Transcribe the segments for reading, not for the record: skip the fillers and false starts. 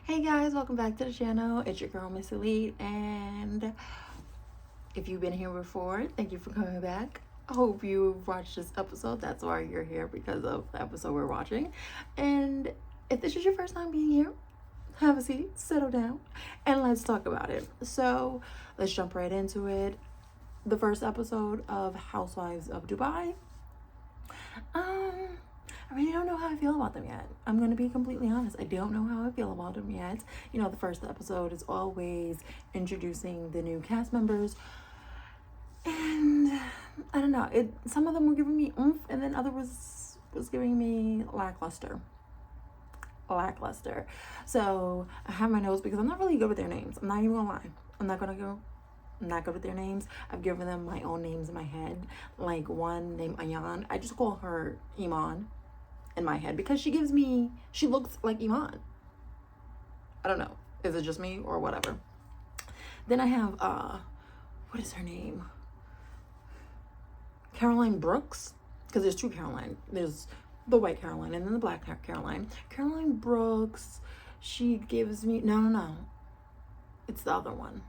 Hey guys, welcome back to the channel. It's your girl Miss Elite, and if you've been here before, thank you for coming back. I hope you've watched this episode. That's why you're here, because of the episode we're watching. And if this is your first time being here, have a seat, settle down, and let's talk about it. So let's jump right into it. The first episode of Housewives of Dubai. I really don't know how I feel about them yet. I'm going to be completely honest. I don't know how I feel about them yet. You know, the first episode is always introducing the new cast members. And I don't know. Some of them were giving me oomph, and then others was giving me lackluster. So I have my notes because I'm not really good with their names. I'm not even going to lie. I'm not good with their names. I've given them my own names in my head. Like one named Ayan. I just call her Iman in my head because she looks like Iman. I don't know. Is it just me or whatever? Then I have, what is her name? Caroline Brooks. Because there's two Caroline. There's the white Caroline and then the black Caroline. Caroline Brooks, she gives me, no. It's the other one.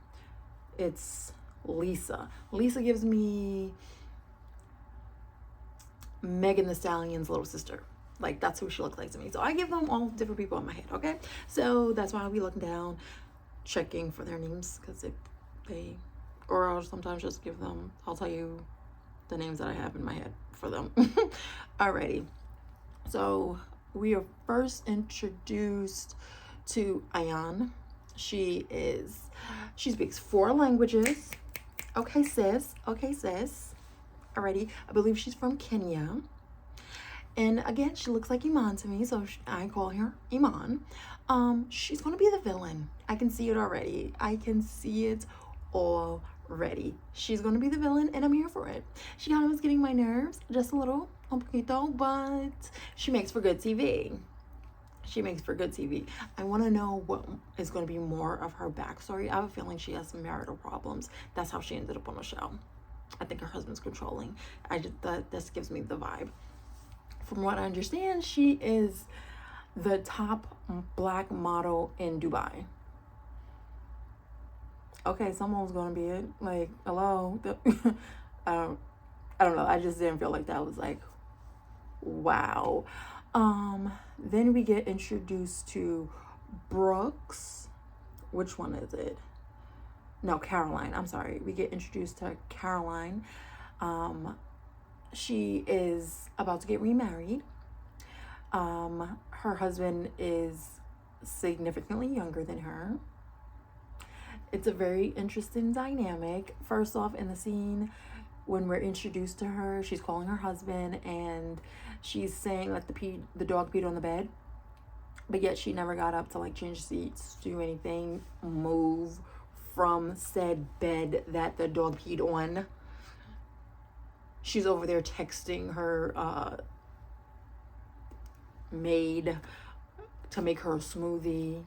It's Lisa. Lisa gives me Megan Thee Stallion's little sister. Like, that's who she looks like to me. So I give them all different people in my head, okay? So that's why I'll be looking down, checking for their names, because or I'll sometimes just give them, I'll tell you the names that I have in my head for them. Alrighty. So we are first introduced to Ayan. She speaks 4 languages. Okay, sis. Alrighty. I believe she's from Kenya. And again, she looks like Iman to me, so I call her Iman. She's going to be the villain. I can see it already. She's going to be the villain, and I'm here for it. She kind of was getting my nerves, just a little, un poquito, but she makes for good TV. I want to know what is going to be more of her backstory. I have a feeling she has some marital problems. That's how she ended up on the show. I think her husband's controlling. This gives me the vibe. From what I understand, she is the top black model in Dubai. Okay, someone was going to be it. Like, hello? I don't know. I just didn't feel like that was like, wow. Then we get introduced to Brooks. Which one is it? No, Caroline. I'm sorry. We get introduced to Caroline. She is about to get remarried. Her husband is significantly younger than her. It's a very interesting dynamic. First off, in the scene, when we're introduced to her, she's calling her husband and she's saying like the dog peed on the bed, but yet she never got up to like change seats, do anything, move from said bed that the dog peed on. She's over there texting her maid to make her a smoothie.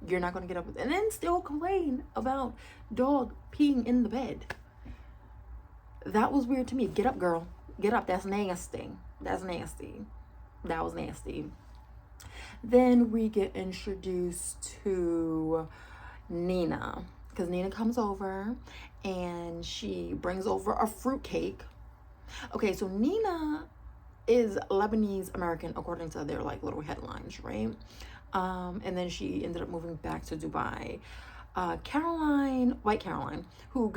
You're not gonna get up and then still complain about dog peeing in the bed. That was weird to me. Get up, girl. Get up. That's nasty. That was nasty. Then we get introduced to Nina, because Nina comes over and she brings over a fruitcake. Okay, so Nina is Lebanese American according to their like little headlines, right? And then she ended up moving back to Dubai. White Caroline, who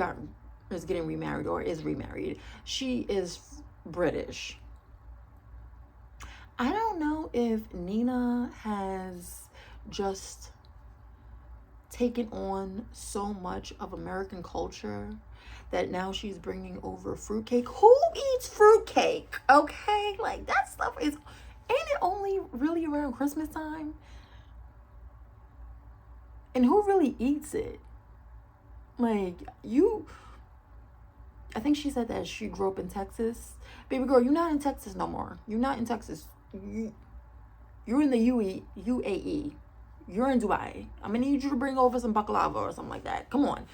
is getting remarried or is remarried, she is British. I don't know if Nina has just taken on so much of American culture that now she's bringing over fruitcake. Who eats fruitcake? Okay, like that stuff ain't it only really around Christmas time? And who really eats it? Like, I think she said that she grew up in Texas. Baby girl, you're not in Texas no more. You're not in Texas. You're in the UAE. You're in Dubai. I'm gonna need you to bring over some baklava or something like that. Come on.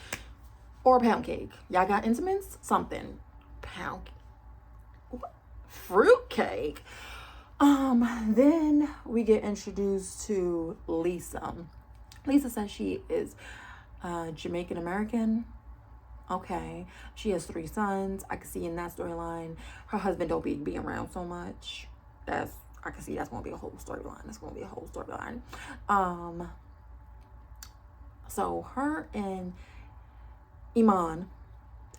Or a pound cake. Y'all got Intimins? Something. Pound cake. Fruit cake? Then we get introduced to Lisa. Lisa says she is Jamaican American. Okay. She has 3 sons. I can see in that storyline. Her husband don't be around so much. I can see that's gonna be a whole storyline. That's gonna be a whole storyline. So her and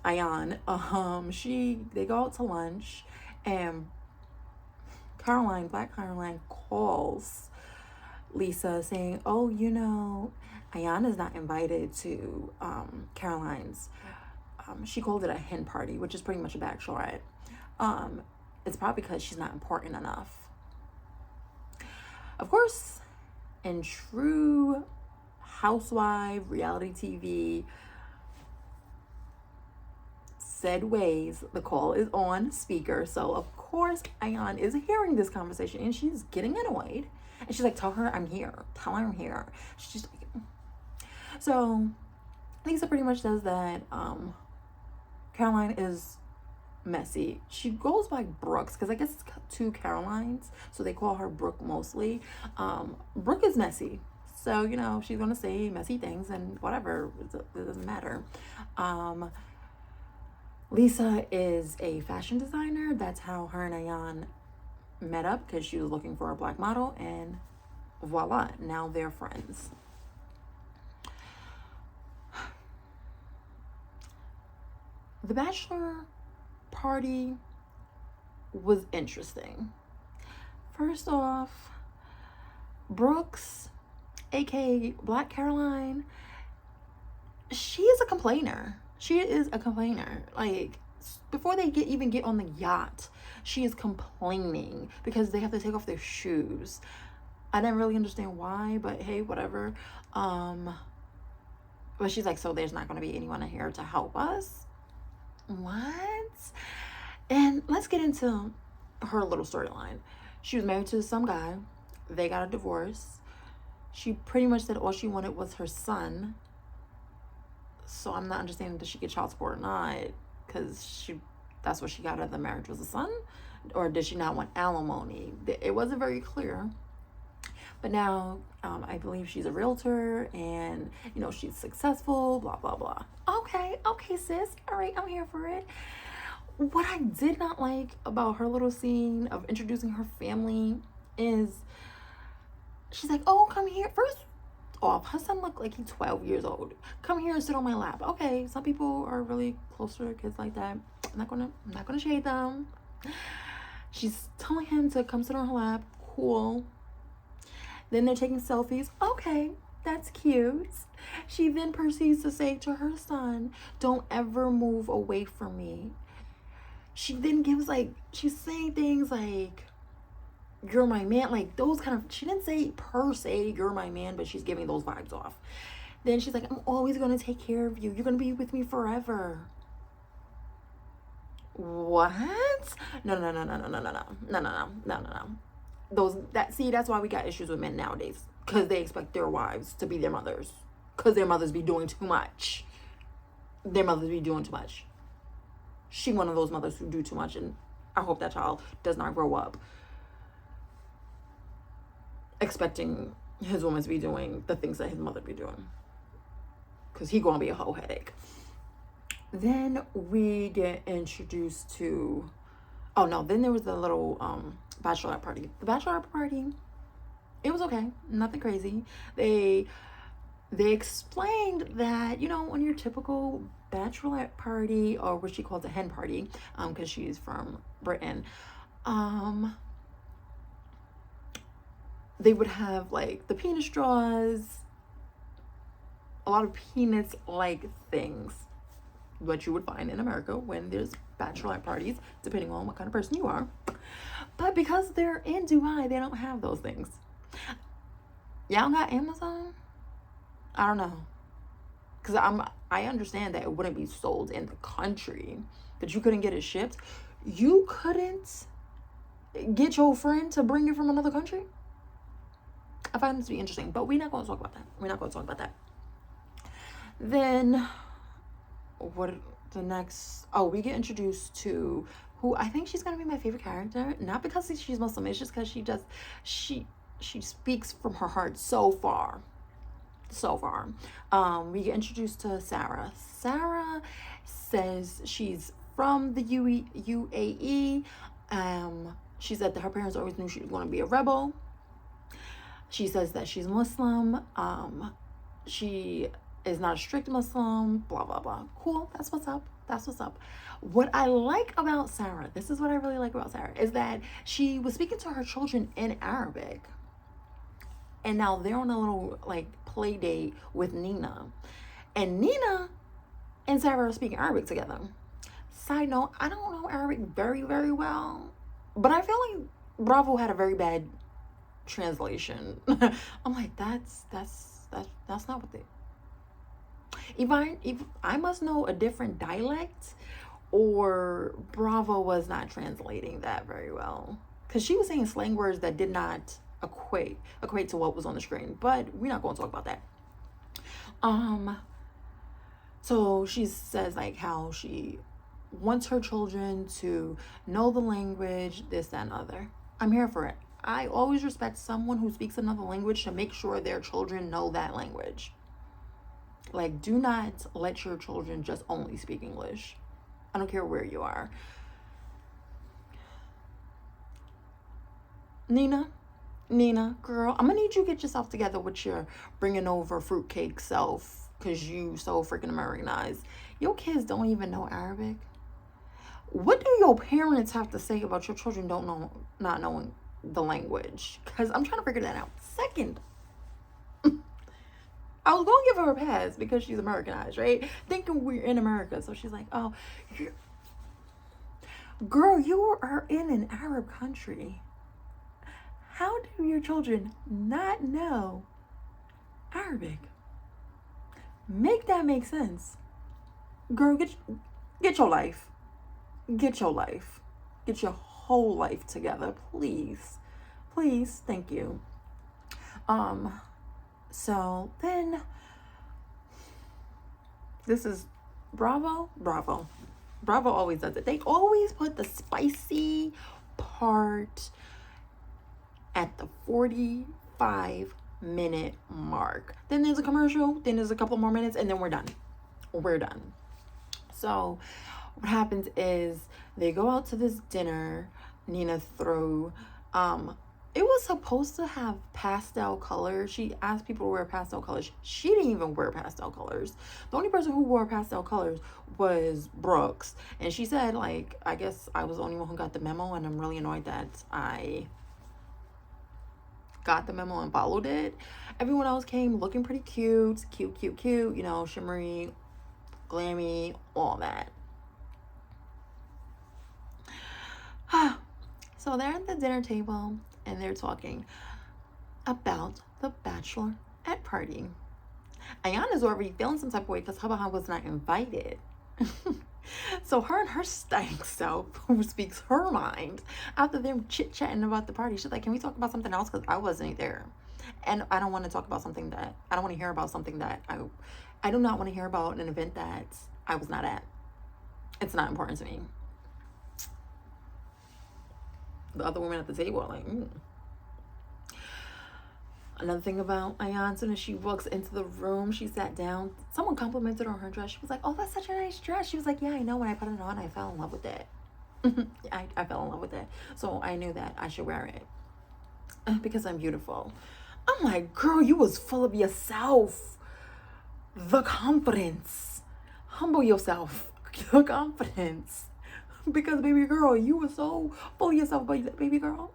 Ayan, they go out to lunch, and Black Caroline calls Lisa saying, oh, Ayan is not invited to Caroline's. She called it a hen party, which is pretty much a bachelorette. It's probably because she's not important enough. Of course, in true housewife reality TV said ways, the call is on speaker. So of course Ayan is hearing this conversation, and she's getting annoyed, and she's like, tell her I'm here, she's like, so Lisa pretty much says that Caroline is messy. She goes by Brooks because I guess it's 2 Carolines, so they call her Brooke mostly. Brooke is messy, so she's gonna say messy things and whatever, it doesn't matter. Lisa is a fashion designer. That's how her and Ayan met up, because she was looking for a black model, and voila, now they're friends. The Bachelor Party was interesting. First off, Brooks, aka Black Caroline, she is a complainer. Like, before they even get on the yacht, she is complaining because they have to take off their shoes. I didn't really understand why, but hey, whatever. But she's like, so there's not going to be anyone in here to help us? What? And let's get into her little storyline. She was married to some guy. They got a divorce. She pretty much said all she wanted was her son. So I'm not understanding, did she get child support or not? Because that's what she got out of the marriage, was a son? Or did she not want alimony? It wasn't very clear. But now I believe she's a realtor, and she's successful, blah blah blah. Okay sis, all right, I'm here for it. What I did not like about her little scene of introducing her family is she's like, oh, come here. First off, her son looked like he's 12 years old. Come here and sit on my lap. Okay, some people are really close to their kids like that. I'm not gonna shade them. She's telling him to come sit on her lap. Cool. Then they're taking selfies. Okay, that's cute. She then proceeds to say to her son, don't ever move away from me. She then gives she's saying things like, you're my man, like those kind of, she didn't say per se you're my man, but she's giving those vibes off. Then she's like, I'm always going to take care of you. You're going to be with me forever. What? No. That's why we got issues with men nowadays, because they expect their wives to be their mothers, because their mothers be doing too much. She one of those mothers who do too much, and I hope that child does not grow up expecting his woman to be doing the things that his mother be doing, because he gonna be a whole headache. Then we get introduced to, then there was the little bachelorette party. The bachelorette party, it was okay, nothing crazy. They explained that, on your typical bachelorette party, or what she calls a hen party, because she's from Britain, they would have the penis straws, a lot of penis things, what you would find in America when there's bachelorette parties, depending on what kind of person you are. But because they're in Dubai, they don't have those things. Y'all got Amazon? I don't know, because I understand that it wouldn't be sold in the country, that you couldn't get it shipped. You couldn't get your friend to bring it from another country? I find this to be interesting, but we're not going to talk about that. Then, we get introduced to who I think she's gonna be my favorite character. Not because she's Muslim, it's just because she speaks from her heart so far. So far. We get introduced to Sarah. Sarah says she's from the UAE. She said that her parents always knew she was going to be a rebel. She says that she's Muslim. She is not a strict Muslim. Blah, blah, blah. Cool. That's what's up. That's what's up. What I like about Sarah, this is what I really like about Sarah, is that she was speaking to her children in Arabic. And now they're on a little like play date with Nina. And Nina and Sarah are speaking Arabic together. Side note, I don't know Arabic very, very well. But I feel like Bravo had a very bad translation. I'm like, that's not what they... If I must know a different dialect, or Bravo was not translating that very well. Because she was saying slang words that did not equate to what was on the screen, but we're not going to talk about that. So she says like how she wants her children to know the language, this, that, and other. I'm here for it. I always respect someone who speaks another language to make sure their children know that language. Like, do not let your children just only speak English. I don't care where you are. Nina, girl, I'm gonna need you to get yourself together with your bringing over fruitcake self, because you so freaking Americanized. Your kids don't even know Arabic. What do your parents have to say about your children not knowing the language? Because I'm trying to figure that out. Second, I was going to give her a pass because she's Americanized, right? Thinking we're in America. So she's like, oh, girl, you are in an Arab country. How do your children not know Arabic? Make that make sense. Girl, get your life. Get your life. Get your whole life together, please. Please, thank you. So then, this is Bravo always does it. They always put the spicy part at the 45-minute mark. Then there's a commercial, then there's a couple more minutes, and then we're done. So what happens is they go out to this dinner. Nina threw, it was supposed to have pastel colors. She asked people to wear pastel colors. She didn't even wear pastel colors. The only person who wore pastel colors was Brooks. And she said, like, I guess I was the only one who got the memo, and I'm really annoyed that I got the memo and followed it. Everyone else came looking pretty cute, you know, shimmery, glammy, all that. So they're at the dinner table and they're talking about the Bachelorette Party. Ayana's already feeling some type of way because Habaha was not invited. So her and her stank self, who speaks her mind, after them chit-chatting about the party, she's like, can we talk about something else? Because I wasn't there. And I don't want to talk about something that, I don't want to hear about something that I do not want to hear about an event that I was not at. It's not important to me. The other women at the table are like, Another thing about Ayan, as soon as she walks into the room, she sat down. Someone complimented her on her dress. She was like, oh, that's such a nice dress. She was like, yeah, I know. When I put it on, I fell in love with it. I fell in love with it. So I knew that I should wear it because I'm beautiful. I'm like, girl, you was full of yourself. The confidence. Humble yourself. The confidence. Because, baby girl, you were so full of yourself. But, baby girl,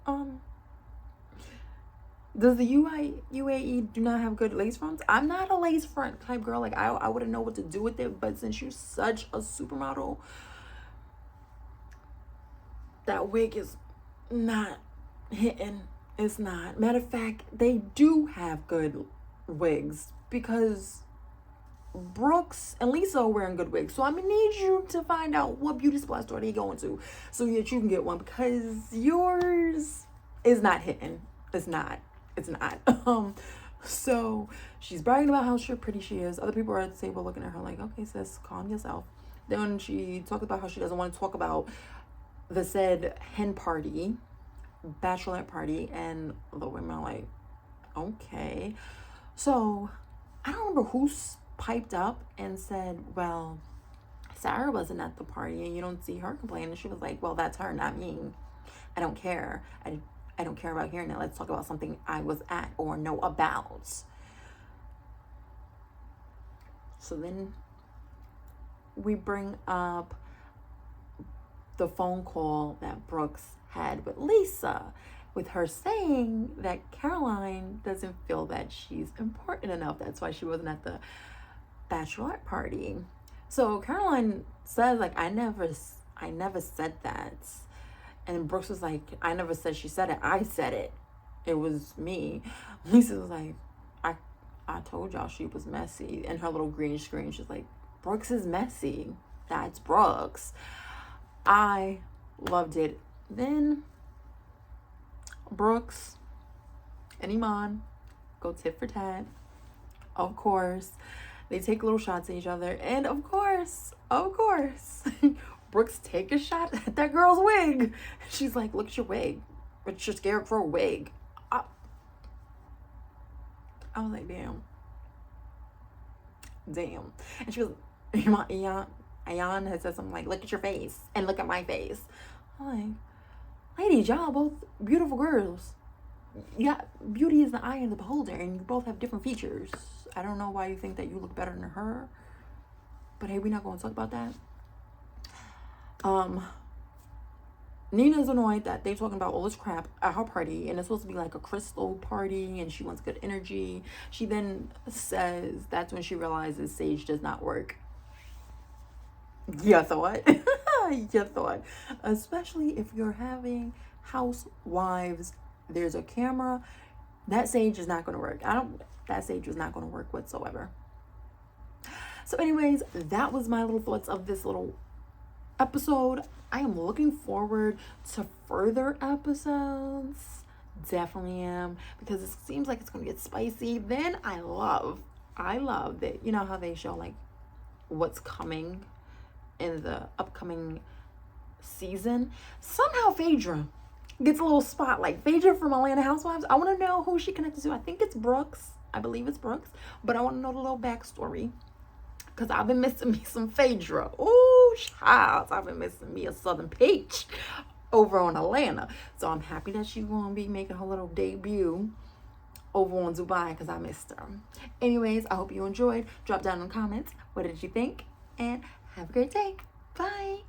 does the UAE do not have good lace fronts? I'm not a lace front type girl. Like, I wouldn't know what to do with it. But since you're such a supermodel, that wig is not hitting. It's not. Matter of fact, they do have good wigs because Brooks and Lisa are wearing good wigs. So I'm gonna need you to find out what beauty supply store they're going to so that you can get one, because yours is not hitting. It's not. So she's bragging about how pretty she is. Other people are at the table looking at her like, okay, sis, calm yourself. Then she talked about how she doesn't want to talk about the said hen party, bachelorette party, and the women are like, okay. So I don't remember who piped up and said, well, Sarah wasn't at the party and you don't see her complain. And she was like, well, that's her, not me. I don't care. I don't care about hearing it. Let's talk about something I was at or know about. So then we bring up the phone call that Brooks had with Lisa, with her saying that Caroline doesn't feel that she's important enough. That's why she wasn't at the bachelorette party. So Caroline says, like, I never said that. And Brooks was like, I never said she said it. I said it. It was me. Lisa was like, I told y'all she was messy. And her little green screen, she's like, Brooks is messy. That's Brooks. I loved it. Then Brooks and Iman go tit for tat. Of course, they take little shots at each other. And of course, Brooks take a shot at that girl's wig. She's like, look at your wig. It's your scarecrow wig. I was like, damn. And she was, Ayan had said something like, look at your face and look at my face. I'm like, ladies, y'all both beautiful girls. Yeah, beauty is the eye of the beholder, and you both have different features. I don't know why you think that you look better than her. But hey, we're not going to talk about that. Nina's annoyed that they're talking about all this crap at her party, and it's supposed to be like a crystal party, and she wants good energy. She then says that's when she realizes Sage does not work. You thought? You thought. Especially if you're having Housewives, there's a camera. That Sage is not going to work. That Sage is not going to work whatsoever. So anyways, that was my little thoughts of this little episode. I am looking forward to further episodes. Definitely am, because it seems like it's going to get spicy. Then I love that, you know how they show like what's coming in the upcoming season. Somehow Phaedra gets a little spotlight. Phaedra from Atlanta Housewives. I want to know who she connected to. I think it's Brooks. I believe it's Brooks, but I want to know the little backstory, because I've been missing me some Phaedra. Ooh, child. I've been missing me a Southern Peach over on Atlanta. So I'm happy that she's going to be making her little debut over on Dubai, because I missed her. Anyways, I hope you enjoyed. Drop down in the comments. What did you think? And have a great day. Bye.